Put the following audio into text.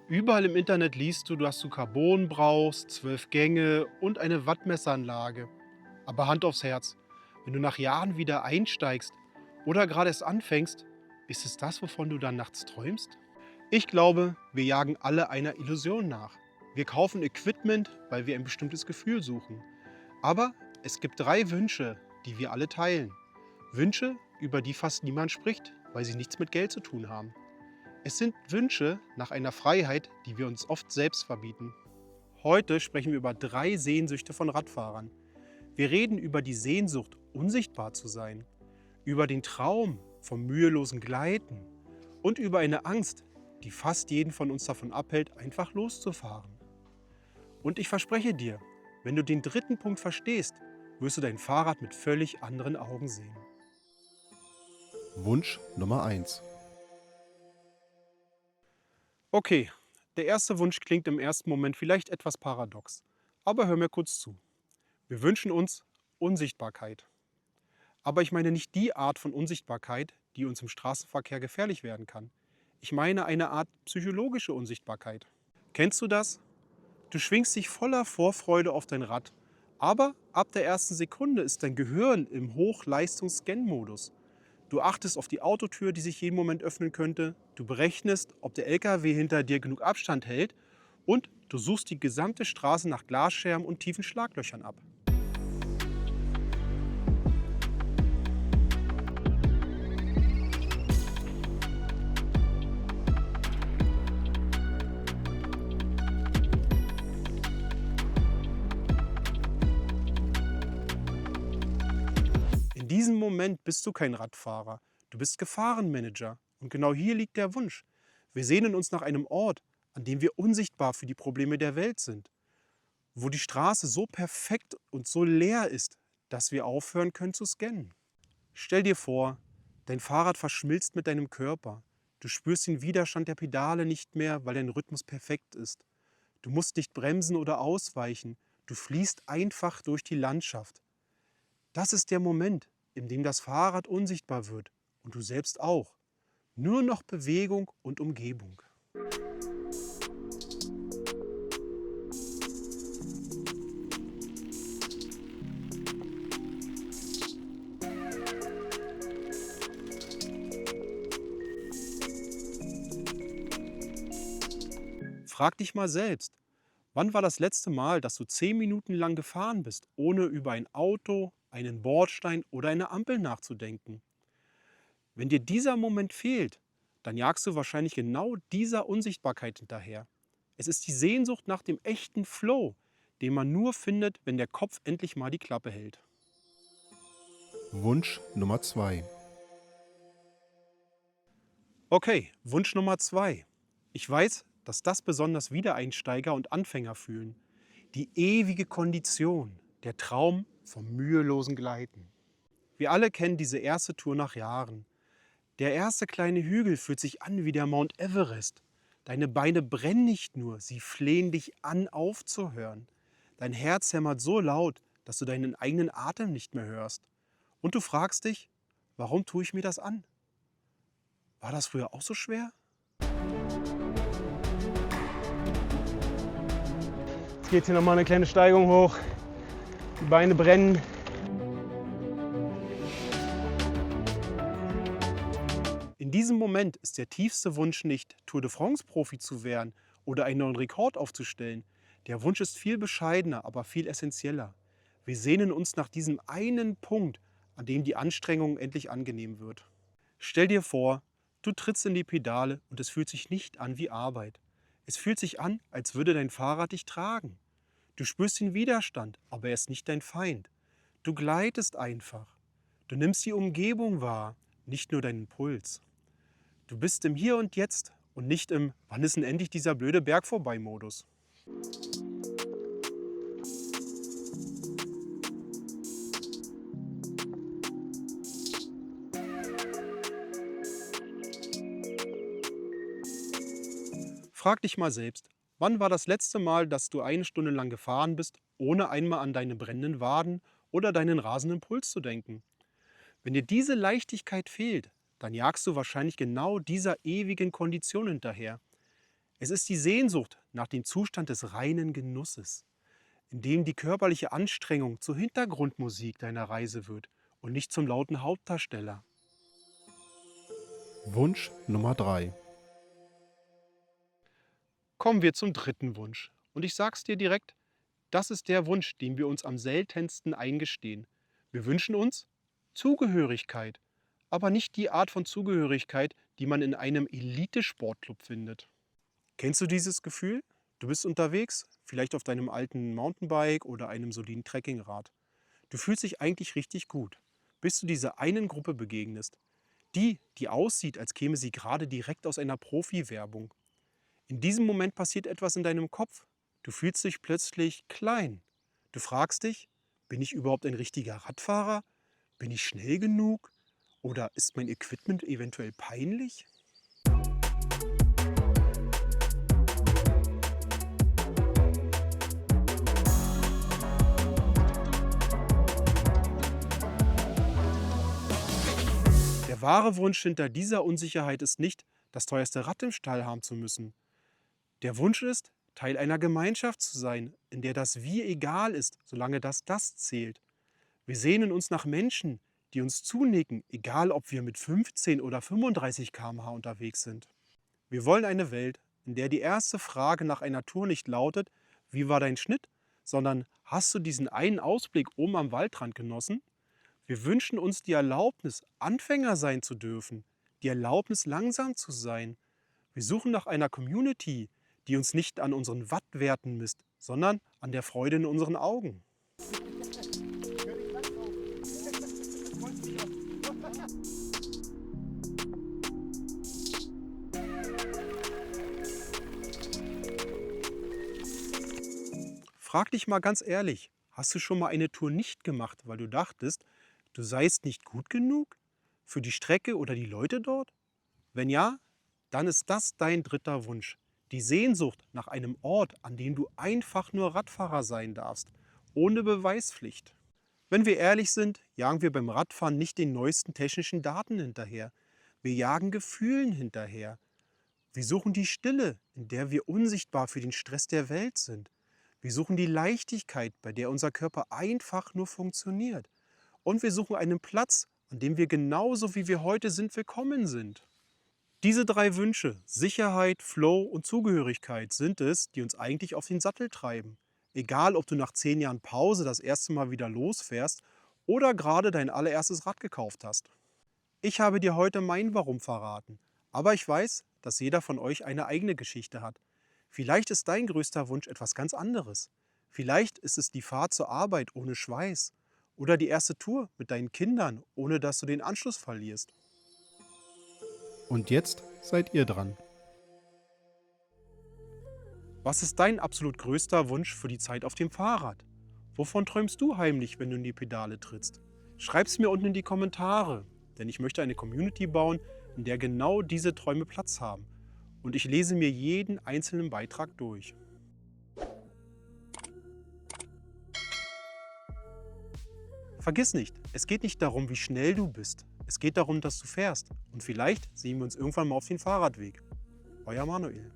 Überall im Internet liest du, dass du Carbon brauchst, 12 Gänge und eine Wattmessanlage. Aber Hand aufs Herz, wenn du nach Jahren wieder einsteigst oder gerade erst anfängst, ist es das, wovon du dann nachts träumst? Ich glaube, wir jagen alle einer Illusion nach. Wir kaufen Equipment, weil wir ein bestimmtes Gefühl suchen. Aber es gibt drei Wünsche, die wir alle teilen. Wünsche, über die fast niemand spricht, weil sie nichts mit Geld zu tun haben. Es sind Wünsche nach einer Freiheit, die wir uns oft selbst verbieten. Heute sprechen wir über drei Sehnsüchte von Radfahrern. Wir reden über die Sehnsucht, unsichtbar zu sein, über den Traum vom mühelosen Gleiten und über eine Angst, die fast jeden von uns davon abhält, einfach loszufahren. Und ich verspreche dir, wenn du den dritten Punkt verstehst, wirst du dein Fahrrad mit völlig anderen Augen sehen. Wunsch Nummer 1. Okay, der erste Wunsch klingt im ersten Moment vielleicht etwas paradox, aber hör mir kurz zu. Wir wünschen uns Unsichtbarkeit. Aber ich meine nicht die Art von Unsichtbarkeit, die uns im Straßenverkehr gefährlich werden kann. Ich meine eine Art psychologische Unsichtbarkeit. Kennst du das? Du schwingst dich voller Vorfreude auf dein Rad, aber ab der ersten Sekunde ist dein Gehirn im Hochleistungs-Scan-Modus. Du achtest auf die Autotür, die sich jeden Moment öffnen könnte, du berechnest, ob der LKW hinter dir genug Abstand hält und du suchst die gesamte Straße nach Glasscherben und tiefen Schlaglöchern ab. In diesem Moment bist du kein Radfahrer, du bist Gefahrenmanager. Und genau hier liegt der Wunsch. Wir sehnen uns nach einem Ort, an dem wir unsichtbar für die Probleme der Welt sind, wo die Straße so perfekt und so leer ist, dass wir aufhören können zu scannen. Stell dir vor, dein Fahrrad verschmilzt mit deinem Körper. Du spürst den Widerstand der Pedale nicht mehr, weil dein Rhythmus perfekt ist. Du musst nicht bremsen oder ausweichen. Du fließt einfach durch die Landschaft. Das ist der Moment, in dem das Fahrrad unsichtbar wird und du selbst auch. Nur noch Bewegung und Umgebung. Frag dich mal selbst, wann war das letzte Mal, dass du 10 Minuten lang gefahren bist, ohne über ein Auto, einen Bordstein oder eine Ampel nachzudenken? Wenn dir dieser Moment fehlt, dann jagst du wahrscheinlich genau dieser Unsichtbarkeit hinterher. Es ist die Sehnsucht nach dem echten Flow, den man nur findet, wenn der Kopf endlich mal die Klappe hält. Wunsch Nummer 2. Okay, Wunsch Nummer 2. Ich weiß, dass das besonders Wiedereinsteiger und Anfänger fühlen. Die ewige Kondition, der Traum vom mühelosen Gleiten. Wir alle kennen diese erste Tour nach Jahren. Der erste kleine Hügel fühlt sich an wie der Mount Everest. Deine Beine brennen nicht nur, sie flehen dich an, aufzuhören. Dein Herz hämmert so laut, dass du deinen eigenen Atem nicht mehr hörst. Und du fragst dich, warum tue ich mir das an? War das früher auch so schwer? Jetzt geht hier nochmal eine kleine Steigung hoch. Die Beine brennen. In diesem Moment ist der tiefste Wunsch nicht, Tour de France-Profi zu werden oder einen neuen Rekord aufzustellen. Der Wunsch ist viel bescheidener, aber viel essentieller. Wir sehnen uns nach diesem einen Punkt, an dem die Anstrengung endlich angenehm wird. Stell dir vor, du trittst in die Pedale und es fühlt sich nicht an wie Arbeit. Es fühlt sich an, als würde dein Fahrrad dich tragen. Du spürst den Widerstand, aber er ist nicht dein Feind. Du gleitest einfach. Du nimmst die Umgebung wahr, nicht nur deinen Puls. Du bist im Hier und Jetzt und nicht im Wann ist denn endlich dieser blöde Berg vorbei Modus. Frag dich mal selbst, wann war das letzte Mal, dass du eine Stunde lang gefahren bist, ohne einmal an deine brennenden Waden oder deinen rasenden Puls zu denken? Wenn dir diese Leichtigkeit fehlt, dann jagst du wahrscheinlich genau dieser ewigen Kondition hinterher. Es ist die Sehnsucht nach dem Zustand des reinen Genusses, in dem die körperliche Anstrengung zur Hintergrundmusik deiner Reise wird und nicht zum lauten Hauptdarsteller. Wunsch Nummer 3. Kommen wir zum dritten Wunsch. Und ich sag's dir direkt, das ist der Wunsch, den wir uns am seltensten eingestehen. Wir wünschen uns Zugehörigkeit, aber nicht die Art von Zugehörigkeit, die man in einem Elite-Sportclub findet. Kennst du dieses Gefühl? Du bist unterwegs, vielleicht auf deinem alten Mountainbike oder einem soliden Trekkingrad. Du fühlst dich eigentlich richtig gut, bis du dieser einen Gruppe begegnest. Die aussieht, als käme sie gerade direkt aus einer Profi-Werbung. In diesem Moment passiert etwas in deinem Kopf. Du fühlst dich plötzlich klein. Du fragst dich, bin ich überhaupt ein richtiger Radfahrer? Bin ich schnell genug? Oder ist mein Equipment eventuell peinlich? Der wahre Wunsch hinter dieser Unsicherheit ist nicht, das teuerste Rad im Stall haben zu müssen. Der Wunsch ist, Teil einer Gemeinschaft zu sein, in der das Wir egal ist, solange das zählt. Wir sehnen uns nach Menschen, die uns zunicken, egal ob wir mit 15 oder 35 km/h unterwegs sind. Wir wollen eine Welt, in der die erste Frage nach einer Tour nicht lautet, wie war dein Schnitt, sondern hast du diesen einen Ausblick oben am Waldrand genossen? Wir wünschen uns die Erlaubnis, Anfänger sein zu dürfen, die Erlaubnis, langsam zu sein. Wir suchen nach einer Community, die uns nicht an unseren Wattwerten misst, sondern an der Freude in unseren Augen. Frag dich mal ganz ehrlich, hast du schon mal eine Tour nicht gemacht, weil du dachtest, du seist nicht gut genug für die Strecke oder die Leute dort? Wenn ja, dann ist das dein dritter Wunsch. Die Sehnsucht nach einem Ort, an dem du einfach nur Radfahrer sein darfst, ohne Beweispflicht. Wenn wir ehrlich sind, jagen wir beim Radfahren nicht den neuesten technischen Daten hinterher. Wir jagen Gefühlen hinterher. Wir suchen die Stille, in der wir unsichtbar für den Stress der Welt sind. Wir suchen die Leichtigkeit, bei der unser Körper einfach nur funktioniert. Und wir suchen einen Platz, an dem wir genauso wie wir heute sind, willkommen sind. Diese drei Wünsche, Sicherheit, Flow und Zugehörigkeit, sind es, die uns eigentlich auf den Sattel treiben. Egal, ob du nach 10 Jahren Pause das erste Mal wieder losfährst oder gerade dein allererstes Rad gekauft hast. Ich habe dir heute mein Warum verraten, aber ich weiß, dass jeder von euch eine eigene Geschichte hat. Vielleicht ist dein größter Wunsch etwas ganz anderes. Vielleicht ist es die Fahrt zur Arbeit ohne Schweiß oder die erste Tour mit deinen Kindern, ohne dass du den Anschluss verlierst. Und jetzt seid ihr dran. Was ist dein absolut größter Wunsch für die Zeit auf dem Fahrrad? Wovon träumst du heimlich, wenn du in die Pedale trittst? Schreib's mir unten in die Kommentare, denn ich möchte eine Community bauen, in der genau diese Träume Platz haben. Und ich lese mir jeden einzelnen Beitrag durch. Vergiss nicht, es geht nicht darum, wie schnell du bist. Es geht darum, dass du fährst. Und vielleicht sehen wir uns irgendwann mal auf dem Fahrradweg. Euer Manuel.